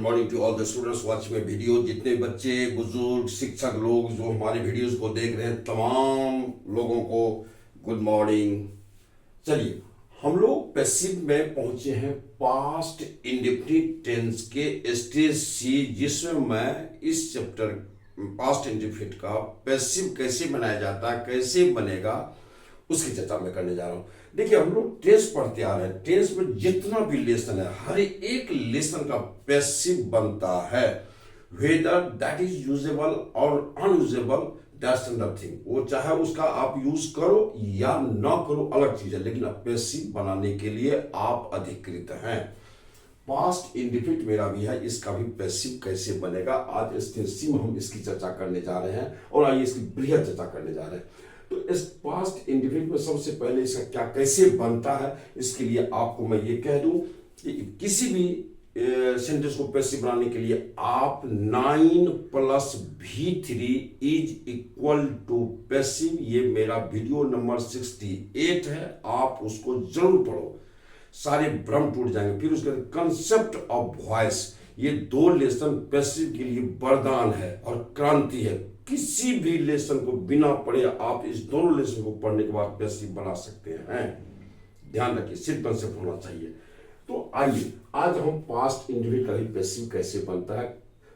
Morning to all the students watch my video. जितने बच्चे बुजुर्ग शिक्षक लोग जो हमारे वीडियोस को देख रहे हैं तमाम लोगों को गुड मॉर्निंग। चलिए हम लोग पैसिव में पहुंचे हैं पास्ट इंडेफिनिट टेंस के स्टेज सी, जिसमें मैं इस चैप्टर पास्ट इंडेफिनिट का पैसिव कैसे बनाया जाता है, कैसे बनेगा, उसकी चर्चा मैं करने जा रहा हूं। देखिए हम लोग टेंस पढ़ते आ रहे हैं, टेंस में जितना भी लेसन है हर एक लेसन का पैसिव बनता है, वेदर दैट इज यूजेबल और अनयूजेबल दैट्स अनदर थिंग। वो चाहे उसका आप यूज करो या ना करो अलग चीज है, लेकिन पैसिव बनाने के लिए आप अधिकृत हैं। पास्ट इंडेफिनिट मेरा भी है, इसका भी पैसिव कैसे बनेगा आज स्टेज सी में हम इसकी चर्चा करने जा रहे हैं और आइए इसकी बृहद चर्चा करने जा रहे हैं। तो इस पास्ट इंडेफिनिट में सबसे पहले इसका क्या कैसे बनता है, इसके लिए आपको मैं ये कह दूं कि किसी भी सेंटेंस को पैसिव बनाने के लिए आप 9 + V3 is equal to passive, ये मेरा वीडियो नंबर 68 है, आप उसको जरूर पढ़ो, सारे भ्रम टूट जाएंगे। फिर उसके बाद कंसेप्ट ऑफ वॉइस, ये 2 लेसन पैसिव के लिए वरदान है और क्रांति है। किसी भी लेसन को बिना पढ़े आप इस दोनों लेसन को पढ़ने के बाद पैसिव बना सकते हैं। ध्यान रखिए, सिर्फ कंसेप्ट होना चाहिए। तो आइए आज हम पास्ट इंडेफिनिट का भी पैसिव कैसे बनता है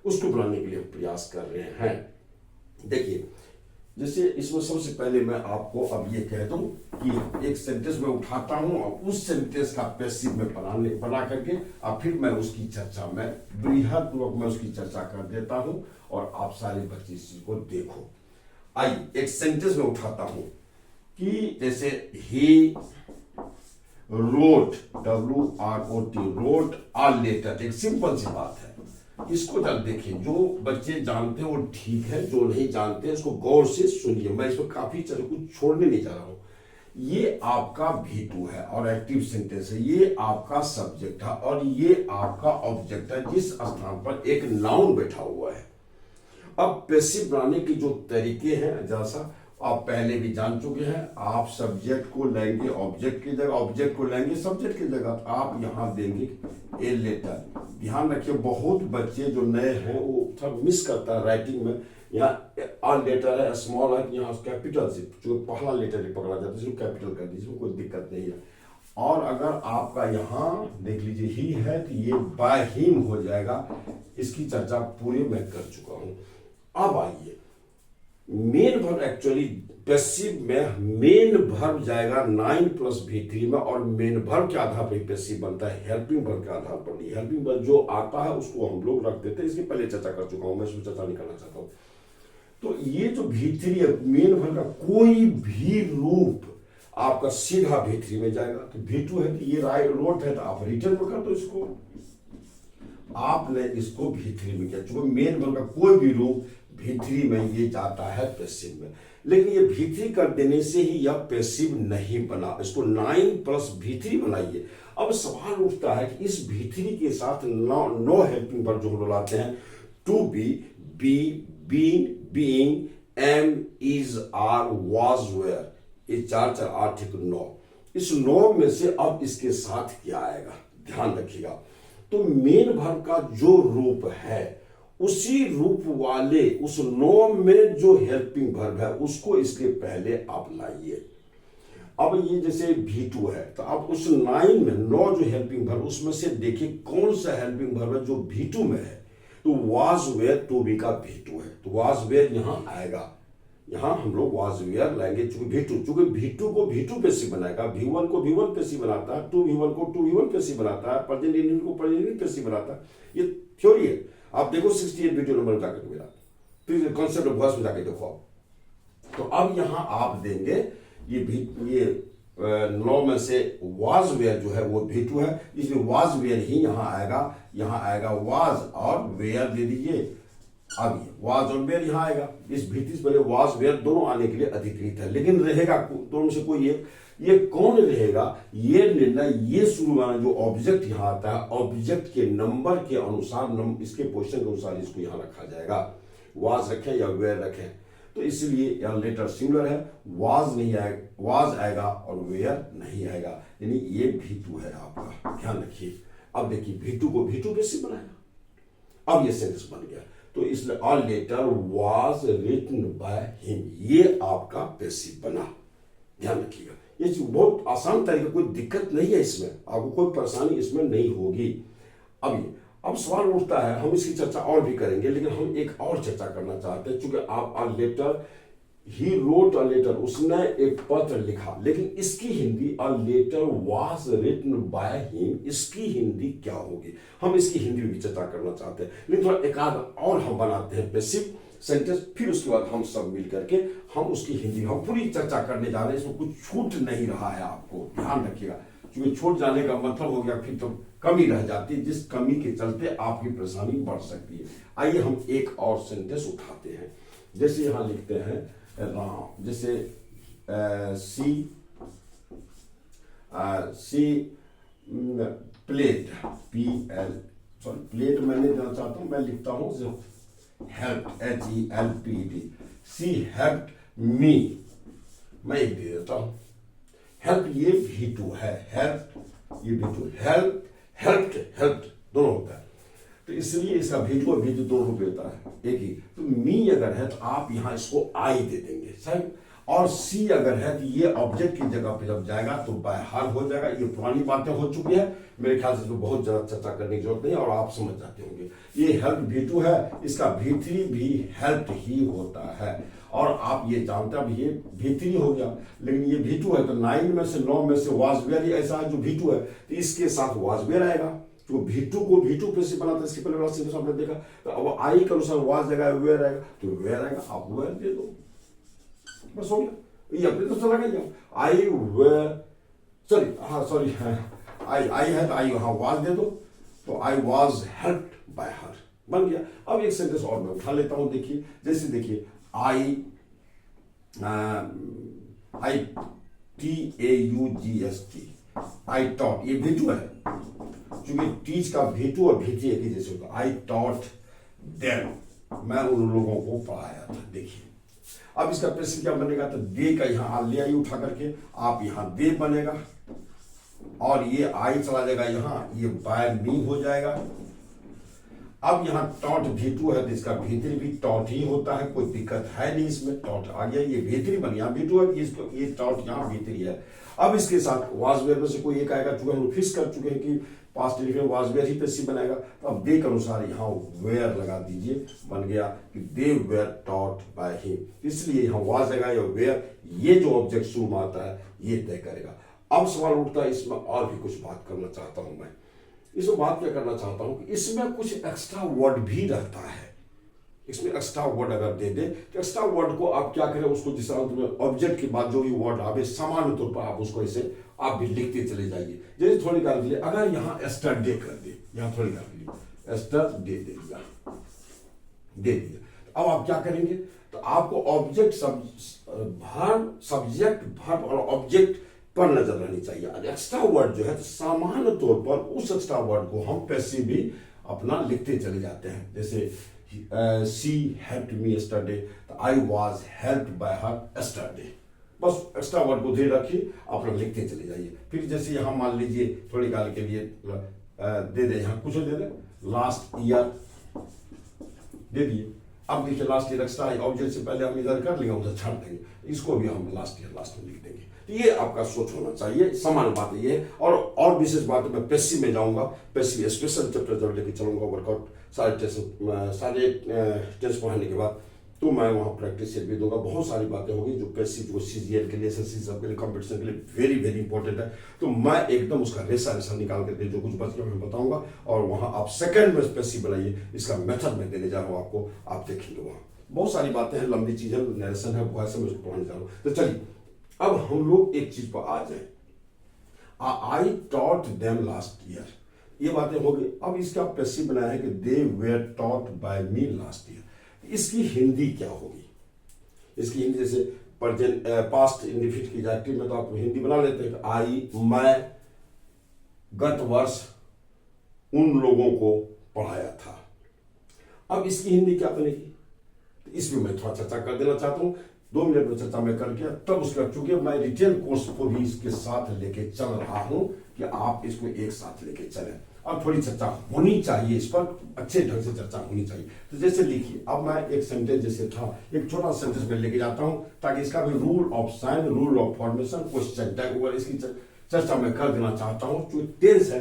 उसको बनाने के लिए हम प्रयास कर रहे हैं। देखिए जैसे इसमें सबसे पहले मैं आपको अब ये कह दूं कि एक सेंटेंस में उठाता हूं और उस सेंटेंस का पैसिव में बना करके अब फिर मैं उसकी चर्चा में बृहद पूर्वक मैं उसकी चर्चा कर देता हूं और आप सारे बच्चे इस चीज को देखो। आइए एक सेंटेंस में उठाता हूं कि जैसे ही wrote WROT wrote a letter, एक सिंपल सी बात है। इसको जब देखिए, जो बच्चे जानते हैं वो ठीक है, जो नहीं जानते हैं इसको गौर से सुनिए। मैं इसमें काफी चीजों को छोड़ने नहीं जा रहा हूं। ये आपका V2 है और एक्टिव सेंटेंस है, ये आपका सब्जेक्ट है और ये आपका ऑब्जेक्ट है, जिस स्थान पर एक नाउन बैठा हुआ है। अब पैसिव बनाने के जो तरीके हैं जैसा आप पहले भी जान चुके हैं, आप सब्जेक्ट को लेंगे ऑब्जेक्ट की जगह, ऑब्जेक्ट को लेंगे सब्जेक्ट की जगह, आप यहां देंगे ए लेटर। ध्यान रखिए बहुत बच्चे जो नए हैं वो सब मिस करता है राइटिंग में। यहाँ आ लेटर है, स्मॉल है, यहाँ कैपिटल से जो पहला लेटर पकड़ा जाता है इसको कैपिटल कर दीजिए, कोई दिक्कत नहीं है। और अगर आपका यहाँ देख लीजिए ही है तो ये बाय हिम हो जाएगा। इसकी चर्चा पूरी मैं कर चुका हूं। अब आइए मेन वर्ब, एक्चुअली पैसिव में मेन वर्ब जाएगा 9 + V3 में और मेन वर्ब के आधार पर पैसिव बनता है, हेल्पिंग वर्ब के आधार पर नहीं। हेल्पिंग वर्ब जो आता है उसको हम लोग रख देते हैं, इसकी पहले चर्चा कर चुका हूं, मैं इसमें चर्चा नहीं करना चाहता हूं। तो ये जो V3 है मेन वर्ब का कोई भी रूप आपका सीधा V3 में जाएगा। तो V2 है कि ये रोट है तो आप रिटर्न में कर दो इसको, आपने इसको V3 में किया, चूंकि मेन वर्ब का कोई भी रूप V3 में ये जाता है पैसिव में। लेकिन ये V3 कर देने से ही यह पैसिव नहीं बना, इसको 9 + V3 बनाइए। अब सवाल उठता है कि इस V3 के साथ नो हेल्पिंग वर्ब जो हम लोग लाते हैं, to be, be, being, being, am, is, are, was, were, ये 4 8 9। इस 9 में से अब इसके साथ क्या आएगा ध्यान रखिएगा। तो मेन वर्ब का जो रूप है उसी रूप वाले उस 9 में जो हेल्पिंग वर्ब है उसको इसके पहले आप लाइए। अब ये जैसे V2 है तो आप उस 9 में 9 जो हेल्पिंग वर्ब उसमें से देखिए कौन सा हेल्पिंग वर्ब है जो V2 में है। तो वाज वेयर टू बी का V2 है, तो वाज वेयर यहां आएगा, यहां हम लोग वाज वेयर लाएंगे चूंकि V2 को V2 पैसिव बनाएगा, V1 को V1 पैसिव बनाता है, 2V1 को 2V1 पैसिव बनाता है, प्रेजेंट इंडियन को प्रेजेंट इंडियन पैसिव बनाता है। ये थ्योरी है, आप देखो 68 वीडियो नंबर जाकर मेरा, फिर कॉन्सेप्ट ऑफ वॉइस में जाके देखो। तो अब यहां आप देंगे ये 9 में से वाज वेयर जो है वो V2 है, इसमें वाज वेयर ही यहां आएगा वाज और वेयर दे दीजिए। अब ये वाज और वेयर यहां आएगा, इस V3 से पहले वाज वेयर दोनों आने के लिए अधिकृत है, लेकिन रहेगा दोनों से कोई एक। ये कौन रहेगा ये निर्णय ये शुरू वाला जो ऑब्जेक्ट यहां आता है, ऑब्जेक्ट के नंबर के अनुसार इसके पोजीशन के अनुसार इसको यहां रखा जाएगा। वाज रखें या वेयर रखें, तो इसलिए यहां लेटर सिंगुलर है, वाज नहीं आएगा, वाज आएगा और वेयर नहीं आएगा, यानी ये V2 है आपका, ध्यान रखिए। अब देखिए V2 को V2 पैसिव बनाएगा, अब ये सेंटेंस बन गया। तो इसलिए a letter was written by him, ये आपका पैसिव बना। ध्यान रखिएगा, ये चीज बहुत आसान तरीका, कोई दिक्कत नहीं है इसमें, आपको कोई परेशानी इसमें नहीं होगी। अब सवाल उठता है, हम इसकी चर्चा और भी करेंगे, लेकिन हम एक और चर्चा करना चाहते हैं। चूंकि आप a letter, he wrote a letter, उसने एक पत्र लिखा, लेकिन इसकी Hindi a letter was written by him, इसकी हिंदी क्या होगी? हम इसकी हिंदी भी चर्चा करना चाहते हैं, लेकिन थोड़ा एक आध और हम बनाते हैं पैसिव सेंटेंस, फिर उसके बाद हम सब मिल करके हम उसकी हिंदी हम पूरी चर्चा करने जा रहे हैं। इसमें कुछ छूट नहीं रहा है, आपको ध्यान रखिएगा, क्योंकि छूट जाने का मतलब हो गया फिर तो कमी रह जाती है, जिस कमी के चलते आपकी परेशानी बढ़ सकती है। आइए हम एक और सेंटेंस उठाते हैं, जैसे यहां लिखते हैं राम, जैसे सी प्लेड, प्लेड मैंने देना चाहता हूं, मैं लिखता हूं हेल्प, HELPED, सी हेल्प मी, मैं एक दे देता हूं हेल्प, ये V2 है, हेल्प ये V2, हेल्प हेल्प्ड दोनों होता है, तो इसलिए इसका V2 और V2 दोनों रूप होता है एक ही। तो मी अगर है तो आप यहां इसको आई दे देंगे, सही। और सी अगर है तो ये ऑब्जेक्ट की जगह पे जब जाएगा तो बाय हार हो जाएगा। ये पुरानी बातें हो चुकी है, मेरे ख्याल से तो बहुत ज्यादा चर्चा करने की जरूरत नहीं, और आप समझ जाते होंगे। ये हेल्प V2 है, इसका V3 भी हेल्प ही होता है, और आप ये जानते हैं, ये V3 हो गया, लेकिन ये V2 है, तो 9 में से 9 में से वाज वेयर ऐसा है जो V2 है, तो इसके साथ वाज वेयर आएगा। तो V2 को V2 पे से बनाता है, इसके पहले वाला सेंटेंस आपने देखा, तो अब आई के अनुसार वाज जगह वेयर आएगा, तो वेयर आएगा, आप वेयर दे दो, बस हो गया। ये अपने तो चला गया, आई वेयर, सॉरी आई है तो आई हाँ वाज दे दो, तो आई वाज हेल्प्ड बाय हर, बन गया। अब एक सेंटेंस और मैं उठा लेता हूं, देखिए, जैसे देखिए आई TAUGST, आई टॉट, ये V2 है, क्योंकि टीच का V2 और V3 एक ही जैसे होता। आई टॉट देम, मैं उन लोगों को पढ़ाया था। देखिए अब इसका प्रश्न क्या बनेगा, तो दे का यहां ले आई उठा करके, आप यहां दे बनेगा, और ये आई चला जाएगा यहां, ये बाय मी हो जाएगा। अब यहां टॉट V2 है, तो इसका V3 भी टॉट ही होता है, कोई दिक्कत है नहीं इसमें, टॉट आ गया, ये V3 बन गया, V2 है, इसको ये टॉट यहां V3 है। अब इसके साथ वाज वेयर में से कोई एक आएगा, चूंकि हम फिक्स कर चुके हैं कि पास्ट टेंस में वाज वेयर ही पैसिव बनाएगा, तो अब दे के अनुसार यहां वेयर लगा दीजिए, बन गया कि they were taught by him. इसलिए यहां वाज लगा या वेयर, ये जो ऑब्जेक्ट शुरू में आता है ये तय करेगा। अब सवाल उठता है, इसमें और भी कुछ बात करना चाहता हूं मैं। इसमें बात क्या करना चाहता हूं कि इसमें कुछ एक्स्ट्रा वर्ड भी रहता है। इसमें एक्स्ट्रा वर्ड अगर दे दे तो एक्स्ट्रा वर्ड को आप क्या करें, उसको जिस ऑब्जेक्ट के बाद जो भी वर्ड आवे सामान्य तौर पर आप उसको ऐसे आप भी लिखते चले जाइए। जैसे थोड़ी गाल के लिए अगर यहाँ एस्टरडे कर दे, यहाँ थोड़ी गाल के लिए एस्टरडे दे दिया, अब आप क्या करेंगे, तो आपको ऑब्जेक्ट सब्जेक्ट वर्ब और ऑब्जेक्ट पर नजर रहनी चाहिए। एक्स्ट्रा वर्ड जो है तो सामान्य तौर पर उस एक्स्ट्रा वर्ड को हम पैसिव भी अपना लिखते चले जाते हैं। जैसे शी हेल्प्ड मी यस्टरडे, तो I was helped bye her yesterday, बस एक्स्ट्रा वर्ड को दे रखिए, अपना लिखते चले जाइए। फिर जैसे यहाँ मान लीजिए थोड़ी गाल के लिए दे दे, यहाँ कुछ दे दे, लास्ट ईयर दे दिए। अब देखिए लास्ट ईयर एक्स्ट्रा ऑब्जेक्ट से पहले हम इधर कर लेंगे, उधर छाड़ देंगे, इसको भी हम लास्ट ईयर लास्ट में लिख देंगे। तो ये आपका सोच होना चाहिए, समान बात ये है। और विशेष बात है, मैं पैसिव में जाऊंगा, पैसिव स्पेशल चैप्टर जब लेके चलूंगा वर्कआउट सारे टेस्ट पढ़ाने के बाद, तो मैं वहाँ प्रैक्टिस सेट भी दूंगा। बहुत सारी बातें होगी जो पैसिव, जो CGL के लिए, SSC सब के लिए, कंपटीशन के लिए वेरी वेरी इंपॉर्टेंट है। तो मैं एकदम उसका रेसा निकाल करके जो कुछ बच गया मैं बताऊंगा, और वहाँ आप सेकंड में पैसिव बनाइए, इसका मेथड मैं देने जा रहा हूँ आपको, आप देखेंगे वहाँ बहुत सारी बातें हैं, लंबी चीज है, नरेशन है, वो ऐसे मैं पढ़ाने जा रहा हूँ। तो चलिए अब हम लोग एक चीज पर आ जाए, I taught them last year, ये बातें हो गई। अब इसका पैसिव बनाया है कि they were taught by me last year. इसकी हिंदी क्या होगी? इसकी हिंदी जैसे पास्ट इंडिफिनिट की एक्टिव में तो आप हिंदी बना लेते हैं, आई मैं गत वर्ष उन लोगों को पढ़ाया था। अब इसकी हिंदी क्या बनेगी, तो इसमें मैं थोड़ा चर्चा कर देना चाहता हूं, 2 मिनट में चर्चा मैं करके तब उसके बाद, चूंकि मैं रिटेल कोर्स को भी इसके साथ लेके चल रहा हूं कि आप इसको एक साथ लेके चलें। और थोड़ी चर्चा होनी चाहिए, इस पर अच्छे ढंग से चर्चा होनी चाहिए। तो जैसे देखिए, अब मैं एक सेंटेंस जैसे था, एक छोटा सेंटेंस में लेके जाता हूं ताकि इसका भी rule of sine, rule of formation, question tag वगैरह इसकी चर्चा मैं कर देना चाहता हूं। जो टेंस है,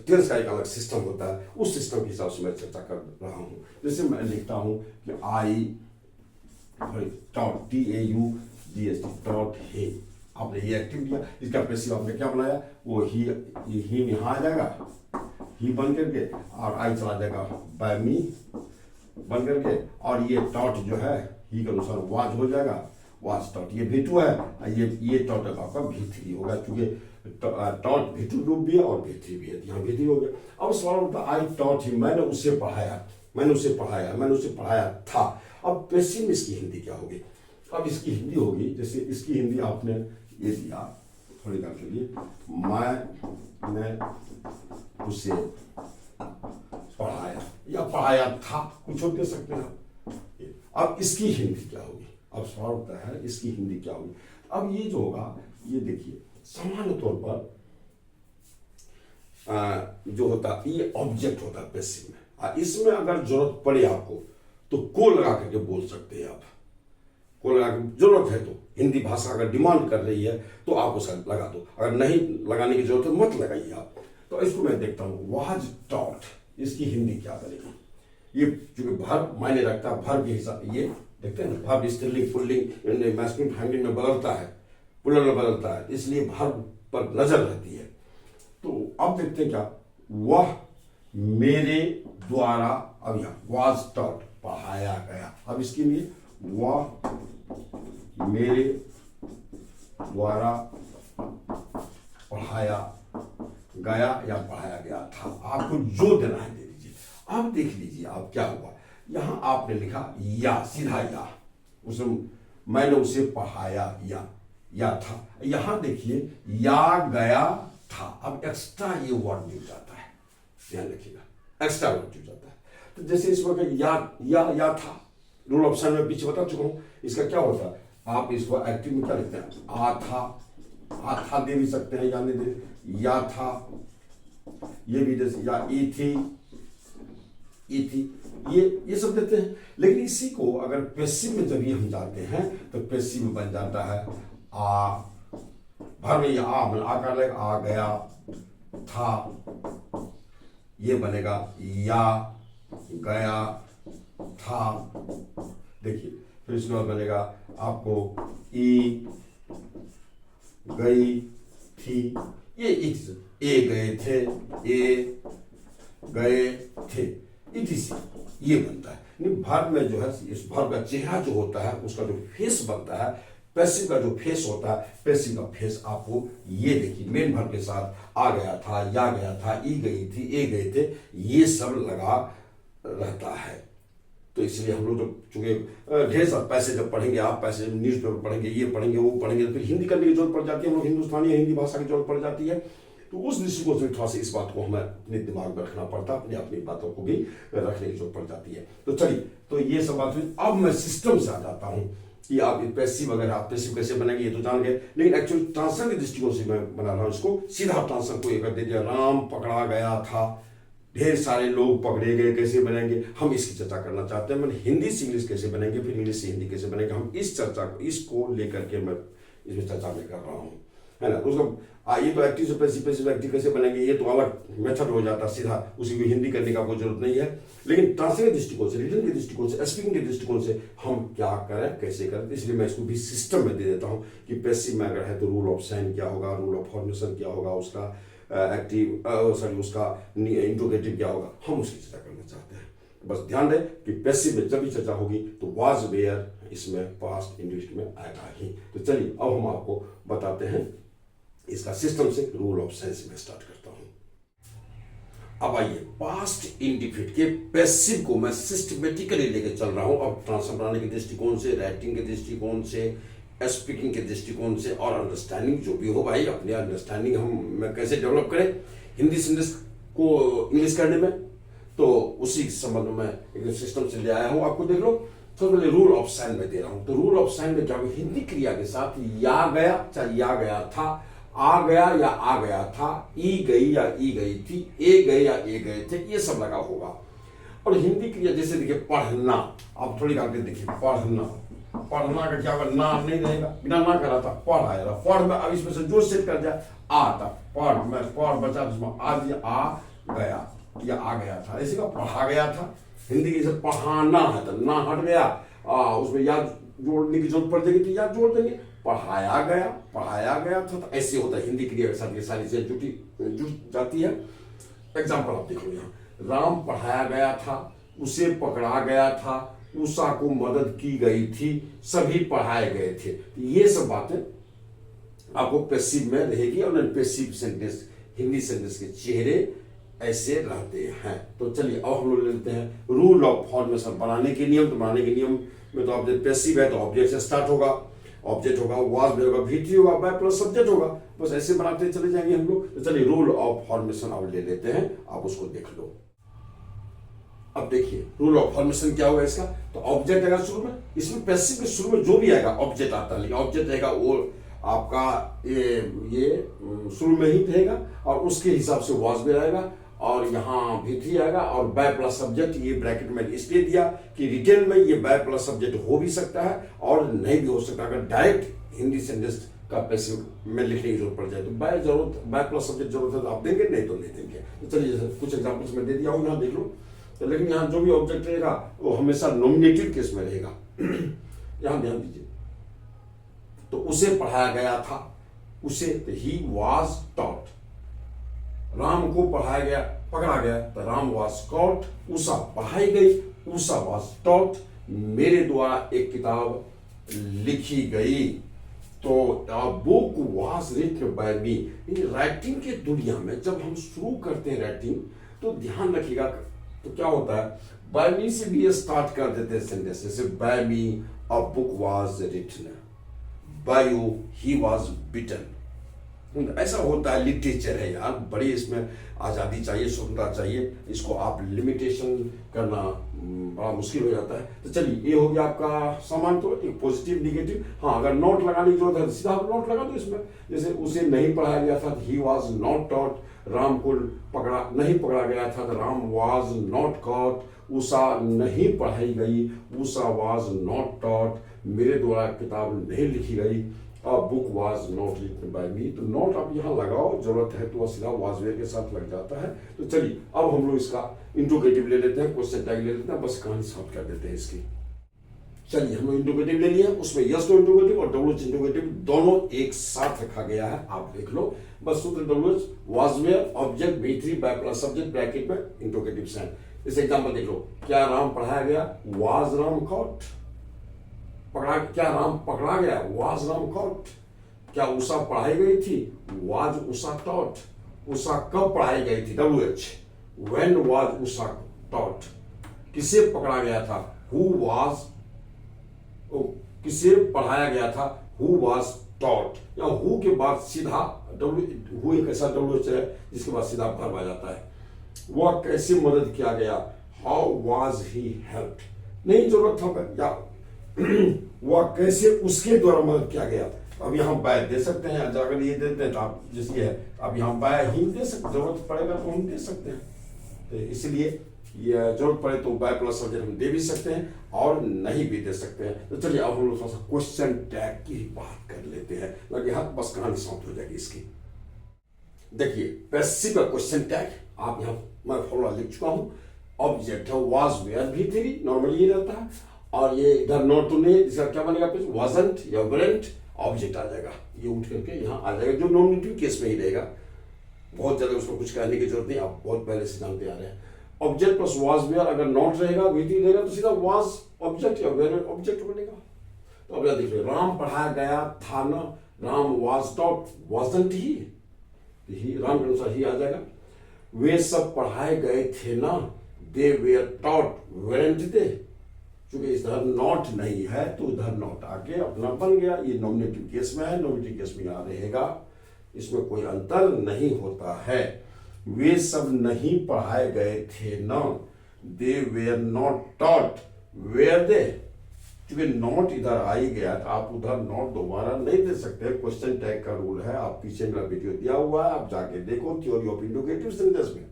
टेंस का एक अलग सिस्टम होता है, उस सिस्टम के हिसाब से मैं चर्चा कर रहा हूं। जैसे मैं लिखता हूं कि आई टॉट TAUGHT टॉट हे, आपने ये एक्टिव किया, इसका पैसिव आपने क्या बनाया, वो ही यहाँ आ जाएगा, ही बन करके, और आई चला जाएगा बाय मी बन करके, और ये टॉट जो है ही के अनुसार वाज हो जाएगा, वाज टॉट, ये V2 है, ये टॉट आपका V3 होगा, क्योंकि टॉट V2 रूप भी है और V3 भी है, यहाँ V3 हो गया। अब सवाल होता है आई टॉट ही, मैंने उसे पढ़ाया, मैंने उसे पढ़ाया था। अब पैसिव में इसकी हिंदी क्या होगी? अब इसकी हिंदी होगी, जैसे इसकी हिंदी आपने ये दिया थोड़ी देर के लिए, मैंने उसे पढ़ाया या पढ़ाया था, कुछ और दे सकते हैं। अब इसकी हिंदी क्या होगी? अब सवाल होता है इसकी हिंदी क्या होगी? अब ये जो होगा, ये देखिए सामान्य तौर पर जो होता है ये ऑब्जेक्ट होता है पैसिव में, इसमें अगर जरूरत पड़े आपको तो को लगा करके बोल सकते हैं आप, को लगा के जरूरत है तो, हिंदी भाषा अगर डिमांड कर रही है तो आप उसे लगा दो, अगर नहीं लगाने की जरूरत है मत लगाइए आप। तो इसको मैं देखता हूँ, वाज टॉट, इसकी हिंदी क्या बनेगी? ये चूंकि वर्ब मायने रखता है, वर्ब के हिसाब, ये देखते हैं ना, वर्ब स्त्रीलिंग पुल्लिंग मैस्कुलिन फेमिनिन में बदलता है, प्लूरल में बदलता है, इसलिए वर्ब पर नजर रहती है। तो अब देखते हैं क्या, वह मेरे द्वारा, अब यहाँ वाज टॉट पढ़ाया गया, अब इसके लिए वह मेरे द्वारा पढ़ाया गया या पढ़ाया गया था, आपको जो देना है दे दीजिए। अब देख लीजिए आप क्या हुआ, यहां आपने लिखा या, सीधा या, मैंने उसे पढ़ाया या था, यहां देखिए या गया था, अब एक्स्ट्रा ये वर्ड जुड़ जाता है, ध्यान रखिएगा, एक्स्ट्रा वर्ड जुड़ जाता है। तो जैसे इस वक्त या था, रूल ऑफ साइन में पीछे बता चुका हूं, इसका क्या होता है, आप इसको एक्टिव में क्या लिखते हैं, आ था दे भी सकते हैं, या नहीं दे, या था, ये भी जैसे या ई थी, ये सब देते हैं। लेकिन इसी को अगर पैसिव में जब ये हम जाते हैं तो पैसिव में बन जाता है आ, भर में ये आ कर लेगा, आ गया था, ये बनेगा या गया था। देखिए फिर इसके बाद बनेगा आपको ई गई थी, ये ए गए थे, ए गए थे, ये बनता है। वर्ब में जो है, इस वर्ब का चेहरा जो होता है उसका जो फेस बनता है, पैसिव का जो फेस होता है, पैसिव का फेस आपको ये देखिए मेन वर्ब के साथ आ गया था, या गया था, ई गई थी, ए गए थे, ये सब लगा रहता है। तो इसलिए हम लोग जब चूंकि ढेर सारे पैसे जब पढ़ेंगे, आप पैसे न्यूज़पेपर पढ़ेंगे, ये पढ़ेंगे, वो पढ़ेंगे, तो फिर हिंदी करने की जरूरत पड़ जाती है, हम लोग हिंदुस्तानी या हिंदी भाषा की जरूरत पड़ जाती है। तो उस दृष्टिकोण से थोड़ा सा इस बात को हमें अपने दिमाग में रखना पड़ता है, अपनी बातों को भी रखने की जरूरत पड़ जाती है। तो चलिए, तो ये सब बात हुई। अब मैं सिस्टम से आ जाता हूँ कि आप पैसिव वगैरह, आप पैसिव कैसे बनेंगे ये तो जान गए, लेकिन एक्चुअली ट्रांसफर के दृष्टिकोण से मैं बना रहा हूँ इसको। सीधा ट्रांसफर को एक कर दे दिया, राम पकड़ा गया था, ढेर सारे लोग पकड़े गए, कैसे बनेंगे हम इसकी चर्चा करना चाहते हैं। मैंने हिंदी से इंग्लिश कैसे बनेंगे, फिर इंग्लिश से हिंदी कैसे बनेंगे, हम इस चर्चा को, इसको लेकर के मैं इसमें चर्चा में कर रहा हूँ, है ना। उसको ये तो एक्टिव से पैसिव एक्टिव कैसे बनेंगे, ये तो अलग मेथड हो जाता है, सीधा उसी को हिंदी करने का कोई जरूरत नहीं है। लेकिन ट्रांसलेट के दृष्टिकोण से, रिटन के दृष्टिकोण से, स्पीकिंग के दृष्टिकोण से हम क्या करें, कैसे करें, इसलिए मैं इसको भी सिस्टम में दे देता हूँ कि पैसिव में अगर है तो रूल ऑफ साइन क्या होगा, रूल ऑफ फॉर्मेशन क्या होगा, उसका एक्टिव उसका इंट्रोगेटिव क्या होगा, हम उसकी चर्चा करना चाहते हैं। बस ध्यान दें कि पैसिव में जब भी चर्चा होगी तो वाज वेयर इसमें पास्ट इंडिविजुअल में आएगा ही। तो चलिए अब हम आपको बताते हैं इसका सिस्टम से, रूल ऑफ सेंस में स्टार्ट करता हूं। अब आइए, पास्ट इंडिफिनिट के पैसिव को मैं सिस्टमेटिकली लेके चल रहा हूं। अब ट्रांसफर बनाने के दृष्टिकोण से, राइटिंग के दृष्टिकोण से, स्पीकिंग के दृष्टिकोण से, और अंडरस्टैंडिंग जो भी हो भाई, अपनी अंडरस्टैंडिंग हम कैसे डेवलप करें हिंदी से इंग्लिश को इंग्लिश करने में, तो उसी संबंध में एक सिस्टम से ले आया हूं। आपको देख लो, सबसे पहले रूल ऑफ साइन में दे रहा हूं। तो रूल ऑफ साइन में क्या होगा, हिंदी क्रिया के साथ या गया, चाहे या गया था, आ गया या आ गया था, ई गई या ई गई थी, ए गए या ए गए थे, ये सब लगा होगा। और हिंदी क्रिया जैसे देखिए पढ़ना, आप थोड़ी आगे देखिए पढ़ना, पढ़ना का क्या होगा, ना नहीं रहेगा, बिना ना करा था पढ़ आएगा, पढ़ में अब इसमें से जो सेट कर जाए आ था, पढ़ मैं पढ़ बचा जिसमें आ दिया, आ गया या आ गया था, इसी का पढ़ा गया था। हिंदी की जैसे पढ़ाना है तो ना हट गया, उसमें याद जोड़ने की जरूरत पड़ जाएगी तो याद जोड़ देंगे, पढ़ाया गया था, तो ऐसे होता है हिंदी क्रिया के साथ ये सारी चीजें जुट जाती है। एग्जाम्पल आप देखो यहाँ, राम पढ़ाया गया था, उसे पकड़ा गया था, उषा को मदद की गई थी, सभी पढ़ाए गए थे। ये सब बातें आपको पैसिव में रहेगी और पैसिव सेंटेंस, हिंदी सेंटेंस के चेहरे ऐसे रहते हैं। तो चलिए अब हम लोग लेते हैं रूल ऑफ फॉर्मेशन, बनाने के नियम। तो बनाने के नियम में तो ऑब्जेक्ट पैसिव है तो ऑब्जेक्ट से स्टार्ट होगा, ऑब्जेक्ट होगा, वाज भी होगा, भी होगा, बाय प्लस सब्जेक्ट होगा, बस ऐसे बनाते चले जाएंगे हम लोग। तो चलिए रूल ऑफ फॉर्मेशन अब ले लेते हैं, आप उसको देख लो। अब देखिए रूल ऑफ फॉर्मेशन क्या होगा इसका, तो ऑब्जेक्ट आएगा शुरू में, इसमें पैसिव के शुरू में जो भी आएगा ऑब्जेक्ट आता है, लेकिन ऑब्जेक्ट रहेगा वो आपका ये शुरू में ही रहेगा और उसके हिसाब से वाज भी रहेगा और यहाँ भी आएगा और बाय प्लस सब्जेक्ट, ये ब्रैकेट में इसलिए दिया कि रिटेन में ये बाय प्लस सब्जेक्ट हो भी सकता है और नहीं भी हो सकता। अगर डायरेक्ट हिंदी सेंटेंस का पैसिव में लिखने की जरूरत पड़ जाए तो बाय प्लस सब्जेक्ट जरूरत है तो आप देंगे, नहीं तो नहीं देंगे। तो चलिए कुछ एग्जाम्पल्स में दे दिया हूँ, यहाँ देख लो। तो लेकिन यहाँ जो भी ऑब्जेक्ट रहेगा वो हमेशा नॉमिनेटिव केस में रहेगा। यहाँ ध्यान दीजिए, तो उसे पढ़ाया गया था, उसे ही वाज टॉट, राम को पढ़ाया गया पकड़ा गया तो राम वाज कॉट, उषा पढ़ाई गई, उषा वाज टॉट, मेरे द्वारा एक किताब लिखी गई, तो book was written by me. Writing के दुनिया में जब हम शुरू करते हैं राइटिंग तो ध्यान रखिएगा, तो क्या होता है बाय मी से भी स्टार्ट कर देते हैं सेंटेंस, जैसे by me a book was written, by you he was beaten. ऐसा होता है, लिटरेचर है यार, बड़ी इसमें आज़ादी चाहिए, स्वतंत्रता चाहिए, इसको आप लिमिटेशन करना बड़ा मुश्किल हो जाता है। तो चलिए ये हो गया आपका सामान, तो एक पॉजिटिव निगेटिव। हाँ अगर नोट लगाने की जरूरत है तो सीधा आप नोट लगा दो इसमें, जैसे उसे नहीं पढ़ाया गया था, he was not taught, Ram को नहीं पकड़ा गया था तो Ram was not caught, Usha नहीं पढ़ाई गई, उषा वाज नॉट टॉट, मेरे द्वारा किताब नहीं लिखी गई, book was not written by me. तो नोट आप यहाँ लगाओ, जरूरत है तो वह सीधा वाजवे के साथ लग जाता है। तो चलिए अब हम लोग इसका इंट्रोगेटिव ले लेते हैं, क्वेश्चन टैग ले लेते हैं, बस कहानी सॉल्व कर देते हैं इसकी। चलिए हम लोग इंट्रोगेटिव ले लिए, उसमें यस नो इंट्रोगेटिव और डब्ल्यूएच इंट्रोगेटिव दोनों एक साथ रखा गया है, आप देख लो। बस सूत्र WH was were object V3 by plus subject bracket में इंट्रोगेटिव साइन। इस एग्जांपल देख लो, क्या राम पढ़ाया गया, वाज राम कॉट, क्या राम पकड़ा गया, वाज राम कॉट, क्या उषा पढ़ाई गई थी, वाज उषा टॉट, उषा कब पढ़ाई गई थी, WH, when was Usha taught, किसे पकड़ा गया था, हु वाज, किसे पढ़ाया गया था, हु वाज टॉट। या हु के बाद सीधा हु एक ऐसा WH है जिसके बाद सीधा वर्ब आ जाता है। वह कैसे मदद किया गया, हाउ वाज ही हेल्प्ड, नहीं जरूरत था या वह कैसे उसके द्वारा मदद किया गया। अब यहाँ बाय दे सकते हैं, अगर ये देते हैं तो आप जैसे है अब यहाँ बाय ही दे सकते, जरूरत पड़ेगा तो हम दे सकते हैं। तो इसलिए ये जरूरत पड़े तो बाय प्लस सब्जेक्ट हम दे भी सकते हैं और नहीं भी दे सकते हैं। तो चलिए अब हम लोग थोड़ा सा क्वेश्चन टैग की बात कर लेते हैं, लगे हाथ बस कहानी समाप्त हो जाएगी इसकी। देखिए पैसिव का क्वेश्चन टैग आप यहाँ मैं फॉर्मूला लिख चुका हूँ, ऑब्जेक्ट है वाज वेयर भी नॉर्मली ये रहता है और ये इधर नॉट ने इसका क्या बनेगा, वाजंट या वेरेंट, ऑब्जेक्ट आ जाएगा, ये उठ करके यहाँ आ जाएगा जो नॉमिनेटिव केस में ही रहेगा। बहुत ज्यादा उसको कुछ कहने की जरूरत नहीं, आप बहुत पहले से जानते आ रहे हैं। ऑब्जेक्ट प्लस वाज वेयर, अगर नॉट रहेगा V3 रहेगा तो सीधा वाज ऑब्जेक्ट या वेयर ऑब्जेक्ट बनेगा। तो अब देख लो, राम पढ़ाया गया था ना, राम वाज टॉट, वाजंट ही, राम के अनुसार ही आ जाएगा। वे सब पढ़ाए गए थे ना, दे वेयर टॉट, वेरेंट दे, क्योंकि इधर नॉट नहीं है तो उधर नॉट आके अपना बन गया, ये नॉमिनेटिव केस में है, नॉमिनेटिव केस में यहाँ रहेगा, इसमें कोई अंतर नहीं होता है। वे सब नहीं पढ़ाए गए थे ना, they were not taught, were they, क्योंकि नॉट इधर आ ही गया तो आप उधर नॉट दोबारा नहीं दे सकते। क्वेश्चन टैग का रूल है, आप पीछे मेरा वीडियो दिया हुआ है, आप जाके देखो। थ्योरी ऑफ इंडिकेटिव सेंटेंस में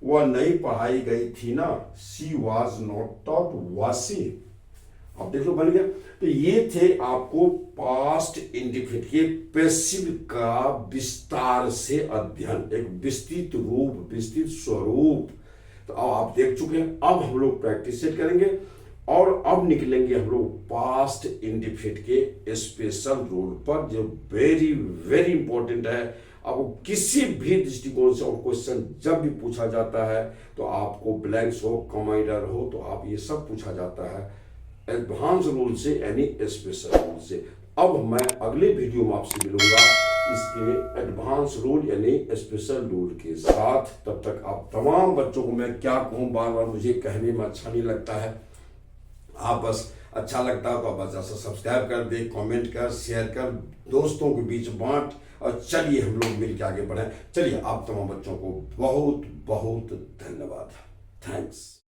वह नहीं पढ़ाई गई थी ना, she was not taught, was she. अब देख लो बन गया। तो ये थे आपको पास्ट इंडिफिनिट, ये पैसिव का विस्तार से अध्ययन, एक विस्तृत रूप, विस्तृत स्वरूप। तो अब आप देख चुके हैं। अब हम लोग प्रैक्टिस करेंगे और अब निकलेंगे हम लोग पास्ट इंडिफिनिट के स्पेशल रूल पर, जो वेरी वेरी इंपॉर्टेंट है। अब किसी भी दृष्टिकोण से और क्वेश्चन जब भी पूछा जाता है तो आपको ब्लैंक्स हो, कमांडर हो, तो आप ये सब पूछा जाता है एडवांस रूल से, यानी स्पेशल रूल से। अब मैं अगले वीडियो में आपसे मिलूंगा इसके एडवांस रूल यानी स्पेशल रूल के साथ। तब तक आप तमाम बच्चों को मैं क्या कहूँ, बार बार मुझे कहने में अच्छा नहीं लगता है, आप बस अच्छा लगता है तो आप बस ऐसा सब्सक्राइब कर दे, कमेंट कर, शेयर कर, दोस्तों के बीच बांट, और चलिए हम लोग मिलकर आगे बढ़ें। चलिए आप तमाम बच्चों को बहुत बहुत धन्यवाद, थैंक्स।